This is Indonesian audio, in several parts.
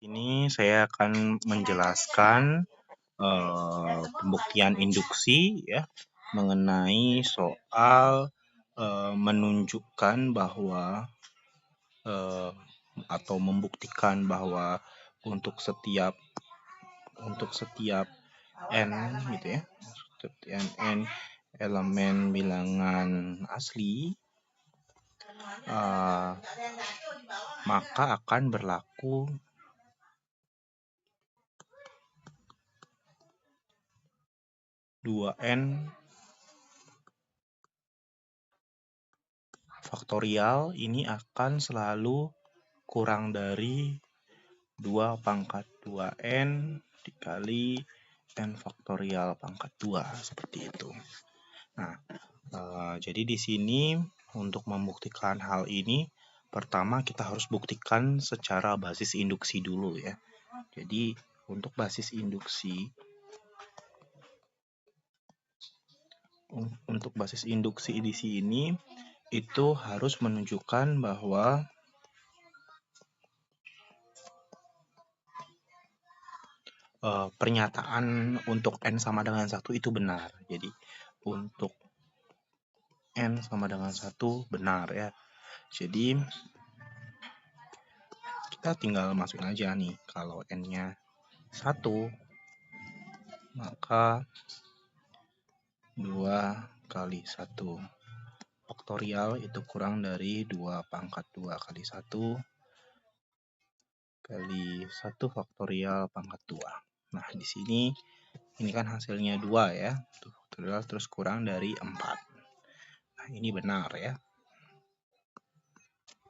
Ini saya akan menjelaskan pembuktian induksi ya mengenai soal menunjukkan bahwa atau membuktikan bahwa untuk setiap n gitu ya, setiap n elemen bilangan asli maka akan berlaku dua n faktorial ini akan selalu kurang dari 2 pangkat 2n dikali n faktorial pangkat 2 seperti itu. Nah, jadi di sini untuk membuktikan hal ini, pertama kita harus buktikan secara basis induksi dulu ya. Jadi untuk basis induksi, di sini itu harus menunjukkan bahwa pernyataan untuk n sama dengan 1 itu benar. Jadi untuk n sama dengan 1 benar ya. Jadi kita tinggal masukin aja nih, kalau n-nya 1 maka 2 kali 1 faktorial itu kurang dari 2 pangkat 2 kali 1 kali 1 faktorial pangkat 2. Nah, di sini ini kan hasilnya 2 ya. Faktorial terus kurang dari 4. Nah, ini benar ya.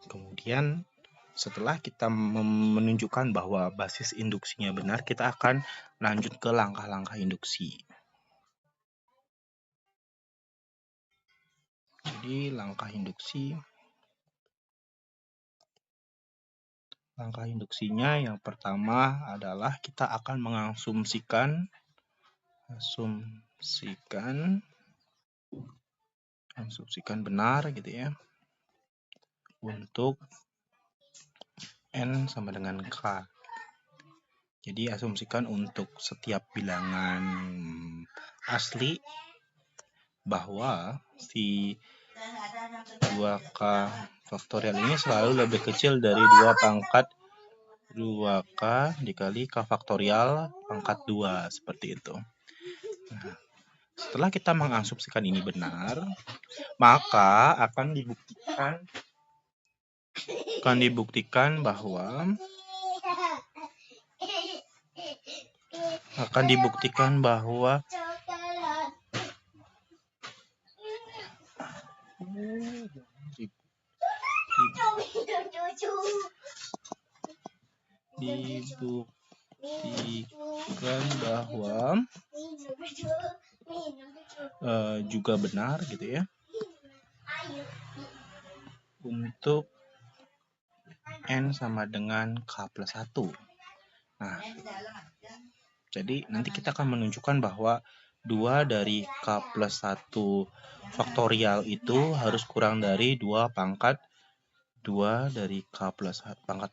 Kemudian setelah kita menunjukkan bahwa basis induksinya benar, kita akan lanjut ke langkah-langkah induksi. Jadi langkah induksinya yang pertama adalah kita akan mengasumsikan benar gitu ya untuk n sama dengan k. Jadi asumsikan untuk setiap bilangan asli bahwa si 2k faktorial ini selalu lebih kecil dari 2 pangkat 2k dikali k faktorial pangkat 2 seperti itu. Nah, setelah kita mengasumsikan ini benar, maka akan dibuktikan bahwa juga benar gitu ya untuk n sama dengan k plus 1. Nah, jadi nanti kita akan menunjukkan bahwa 2 dari k plus 1 faktorial itu harus kurang dari 2 pangkat 2 dari k plus pangkat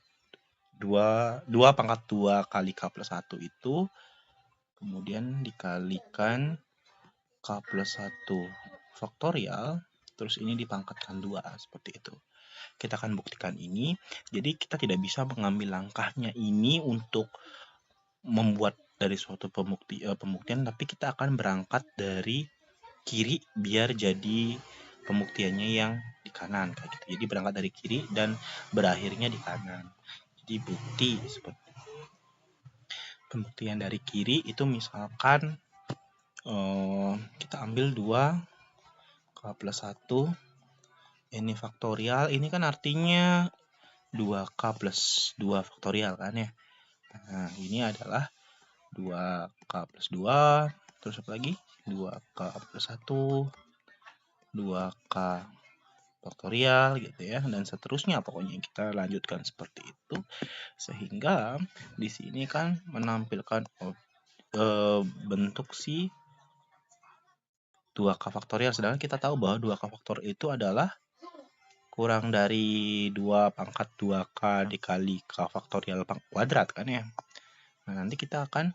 2 pangkat 2 kali k plus 1 itu kemudian dikalikan k plus 1 faktorial, terus ini dipangkatkan 2 seperti itu. Kita akan buktikan ini. Jadi kita tidak bisa mengambil langkahnya ini untuk membuat dari suatu pembuktian, tapi kita akan berangkat dari kiri biar jadi pembuktiannya yang di kanan kayak gitu. Jadi berangkat dari kiri dan berakhirnya di kanan. Jadi bukti seperti pembuktian dari kiri itu misalkan kita ambil 2 k plus 1 ini faktorial, ini kan artinya 2k plus 2 faktorial kan ya. Nah, ini adalah 2k plus 2, terus apa lagi? 2k plus 1, 2k faktorial gitu ya, dan seterusnya pokoknya kita lanjutkan seperti itu. Sehingga di sini kan menampilkan bentuk si 2k faktorial, sedangkan kita tahu bahwa 2k faktorial itu adalah kurang dari 2 pangkat 2K dikali K faktorial kuadrat kan ya. Nah, nanti kita akan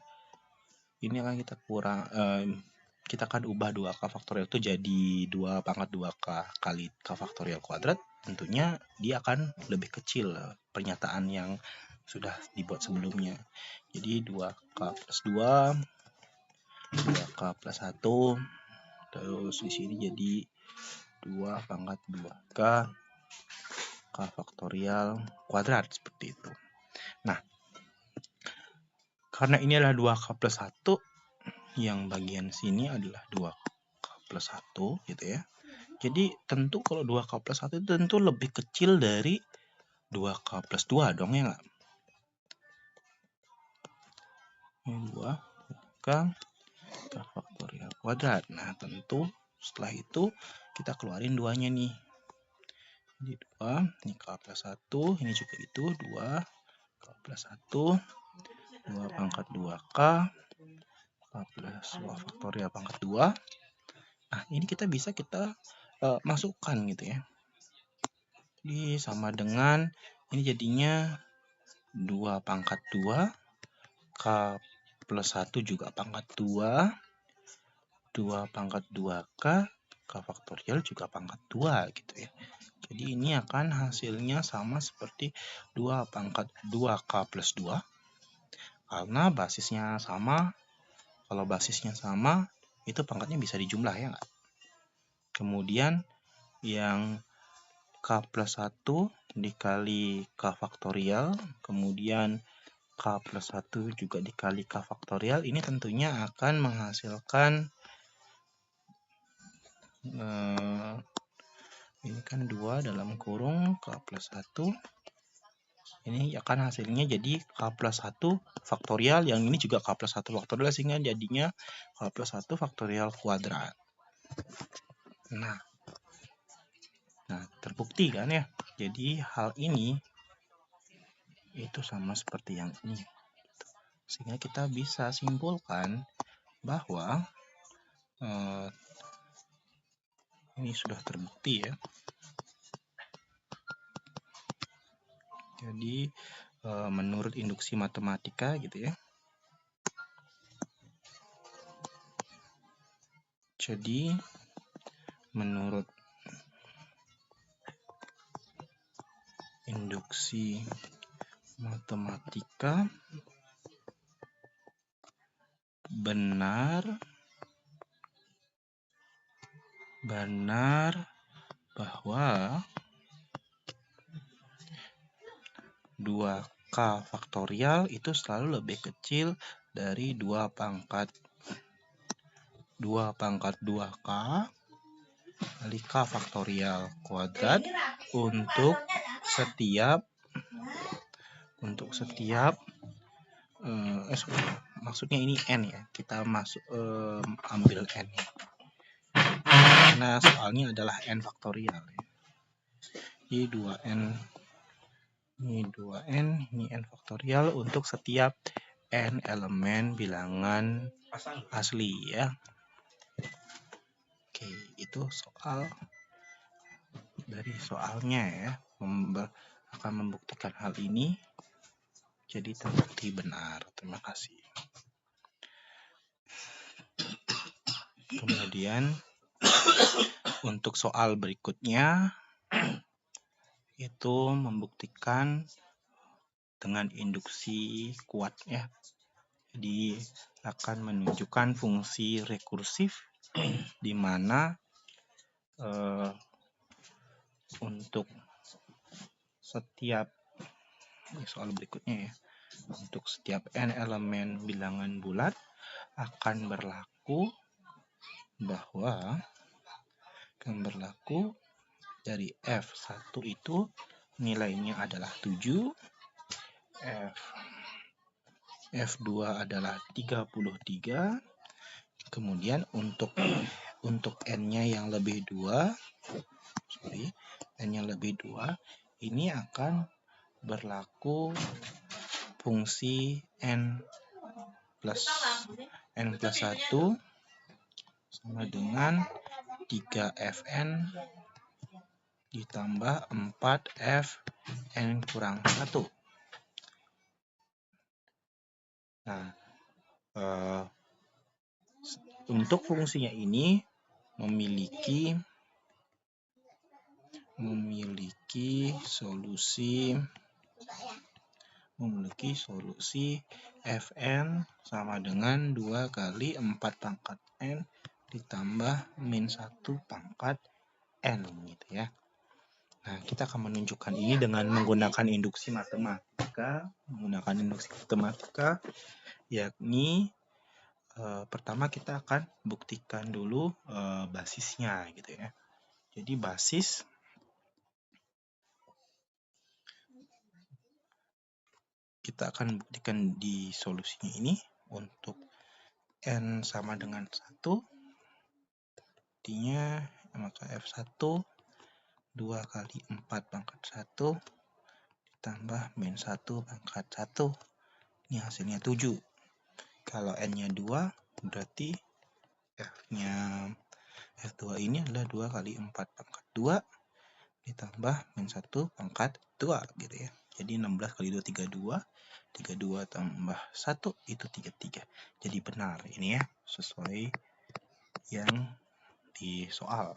kita akan ubah 2K faktorial itu jadi 2 pangkat 2K kali K faktorial kuadrat. Tentunya dia akan lebih kecil pernyataan yang sudah dibuat sebelumnya. Jadi 2K plus 2, 2K plus 1, terus di sini jadi 2 pangkat 2K K faktorial kuadrat, seperti itu. Nah, karena ini adalah 2K plus 1, yang bagian sini adalah 2K plus 1 gitu ya. Jadi tentu kalau 2K plus 1 itu tentu lebih kecil dari 2K plus 2 dong ya nggak? Ini 2K K faktorial kuadrat. Nah, tentu setelah itu kita keluarin 2-nya nih. Jadi 2, ini K plus 1, ini juga itu 2, K plus 1, 2 pangkat 2K, K plus 2 faktorial pangkat 2. Nah, ini kita masukkan gitu ya. Jadi sama dengan, ini jadinya 2 pangkat 2, K plus 1 juga pangkat 2, 2 pangkat 2K, K faktorial juga pangkat 2 gitu ya. Jadi ini akan hasilnya sama seperti 2 pangkat 2K plus 2, karena basisnya sama. Kalau basisnya sama, itu pangkatnya bisa dijumlah ya nggak? Kemudian yang K plus 1 dikali K faktorial, kemudian K plus 1 juga dikali K faktorial, ini tentunya akan menghasilkan ini kan 2 dalam kurung K plus 1. Ini akan hasilnya jadi K plus 1 faktorial, yang ini juga K plus 1 faktorial, sehingga jadinya K plus 1 faktorial kuadrat. Nah, terbukti kan ya. Jadi hal ini itu sama seperti yang ini. Sehingga kita bisa simpulkan bahwa ini sudah terbukti ya. Jadi menurut induksi matematika gitu ya. Jadi menurut induksi matematika benar bahwa 2K faktorial itu selalu lebih kecil dari 2 pangkat 2K kali K faktorial kuadrat untuk setiap maksudnya ini N ya, kita ambil N ya, karena soalnya adalah N faktorial ya. Jadi 2N, ini 2N, ini N faktorial untuk setiap N elemen bilangan asli ya. Oke, itu soal dari soalnya ya, akan membuktikan hal ini. Jadi terbukti benar. Terima kasih. Kemudian untuk soal berikutnya itu membuktikan dengan induksi kuat ya. Jadi akan menunjukkan fungsi rekursif di mana untuk setiap soal berikutnya ya, untuk setiap N elemen bilangan bulat akan berlaku dari F1 itu nilainya adalah 7, F2 adalah 33, kemudian untuk N-nya yang lebih 2, N-nya lebih 2, ini akan berlaku fungsi N plus 1 sama dengan 3Fn ditambah 4F N kurang 1. Nah, untuk fungsinya ini memiliki solusi Fn sama dengan 2 kali 4 pangkat N ditambah min 1 pangkat N gitu ya. Nah, kita akan menunjukkan ini dengan menggunakan induksi matematika. Yakni pertama kita akan buktikan dulu basisnya gitu ya. Jadi basis kita akan buktikan di solusinya ini untuk N sama dengan 1, artinya maka F1 2 kali 4 pangkat 1 ditambah min 1 pangkat 1. Ini hasilnya 7. Kalau N-nya 2, berarti F2 ini adalah 2 kali 4 pangkat 2 ditambah min 1 pangkat 2 gitu ya. Jadi 16 kali 2, 32. 32 tambah 1 itu 33. Jadi benar ini ya, sesuai yang di soal.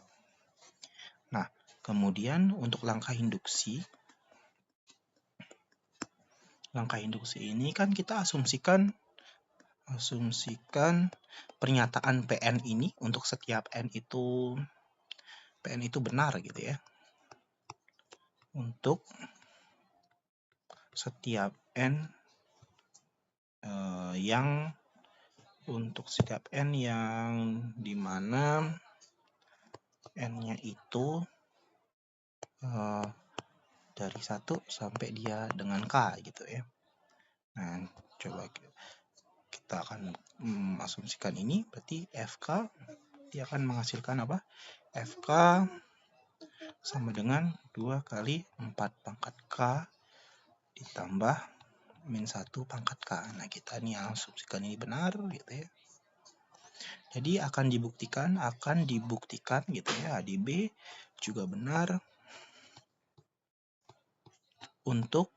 Nah, kemudian untuk langkah induksi ini kan kita asumsikan pernyataan PN ini untuk setiap N itu benar gitu ya. Untuk setiap N yang dimana N-nya itu dari 1 sampai dia dengan K gitu ya. Nah, coba kita akan asumsikan ini, berarti FK dia akan menghasilkan apa? FK sama dengan 2 kali 4 pangkat K ditambah min 1 pangkat K. Nah, kita ini asumsikan ini benar gitu ya. Jadi akan dibuktikan gitu ya, di B juga benar untuk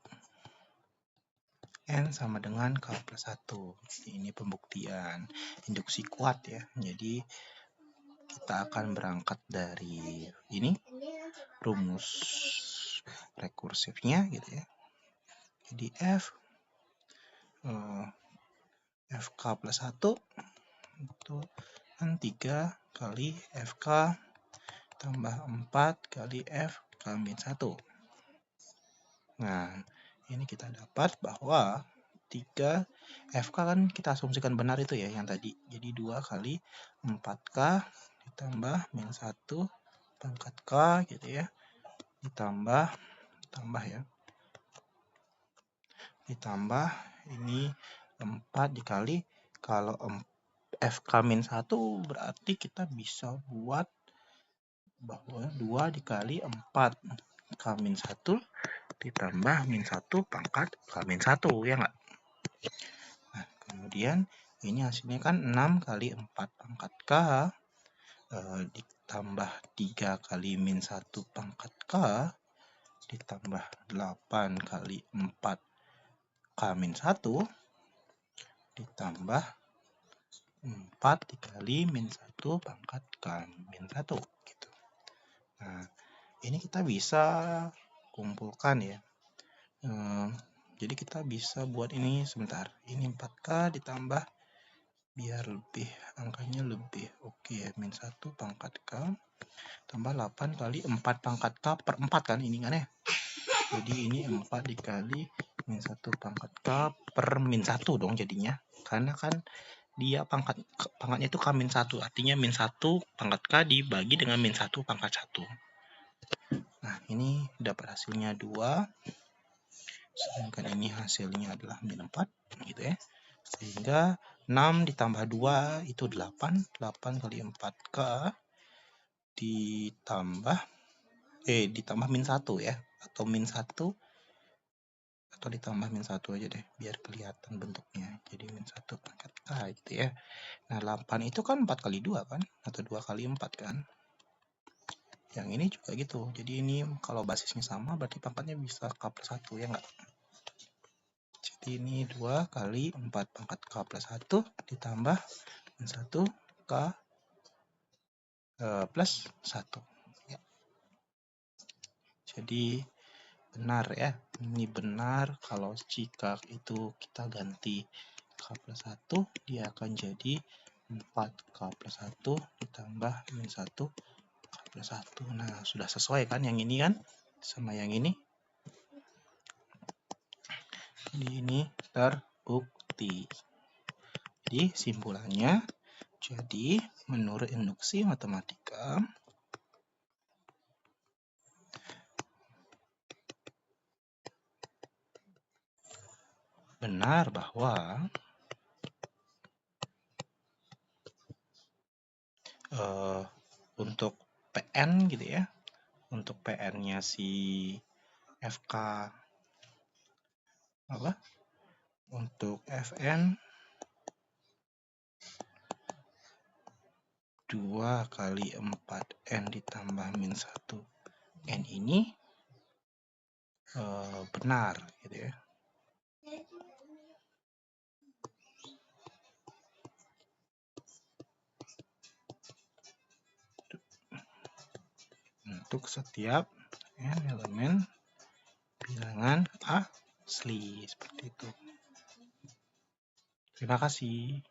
N sama dengan K plus 1. Ini pembuktian induksi kuat ya. Jadi kita akan berangkat dari ini rumus rekursifnya gitu ya. Jadi FK plus 1 itu kan 3 kali FK tambah 4 kali FK min 1. Nah, ini kita dapat bahwa 3 FK kan kita asumsikan benar itu ya yang tadi. Jadi 2 kali 4K ditambah min 1 pangkat K gitu ya. Ditambah ini 4 dikali, kalau FK min 1 berarti kita bisa buat bahwa 2 dikali 4 K min 1 ditambah min 1 pangkat K min 1 ya nggak? Nah, kemudian ini hasilnya kan 6 kali 4 pangkat K ditambah 3 kali min 1 pangkat K ditambah 8 kali 4 K min 1 ditambah 4 dikali min 1 pangkat K min 1 gitu. Nah, ini kita bisa kumpulkan ya. Jadi kita bisa buat ini sebentar. Ini 4K ditambah biar lebih angkanya lebih oke ya, min 1 pangkat K tambah 8 kali 4 pangkat K per 4 kan ini kan ya. Jadi ini 4 dikali min 1 pangkat K per min 1 dong jadinya. Karena kan dia pangkatnya itu K min 1, artinya min 1 pangkat K dibagi dengan min 1 pangkat 1. Nah, ini dapat hasilnya 2, sedangkan ini hasilnya adalah min 4 gitu ya. Sehingga 6 ditambah 2 itu 8 kali 4K ditambah min 1 ya, atau min 1 atau ditambah min 1 aja deh biar kelihatan bentuknya. Jadi min 1 pangkat K gitu ya. Nah, 8 itu kan 4 kali 2 kan, atau 2 kali 4 kan. Yang ini juga gitu. Jadi ini kalau basisnya sama berarti pangkatnya bisa K plus 1, ya enggak? Jadi ini 2 kali 4 pangkat K plus 1 ditambah 1 K plus 1. Ya. Jadi benar ya. Ini benar kalau jika itu kita ganti K plus 1, dia akan jadi 4K plus 1 ditambah min 1 K plus 1. Nah, sudah sesuai kan yang ini kan? Sama yang ini. Jadi ini terbukti. Jadi simpulannya, jadi menurut induksi matematika, benar bahwa untuk PN gitu ya, untuk PN-nya si FK apa? Untuk Fn 2 kali 4N ditambah min 1 N ini benar gitu ya. Untuk setiap N elemen bilangan asli seperti itu. Terima kasih.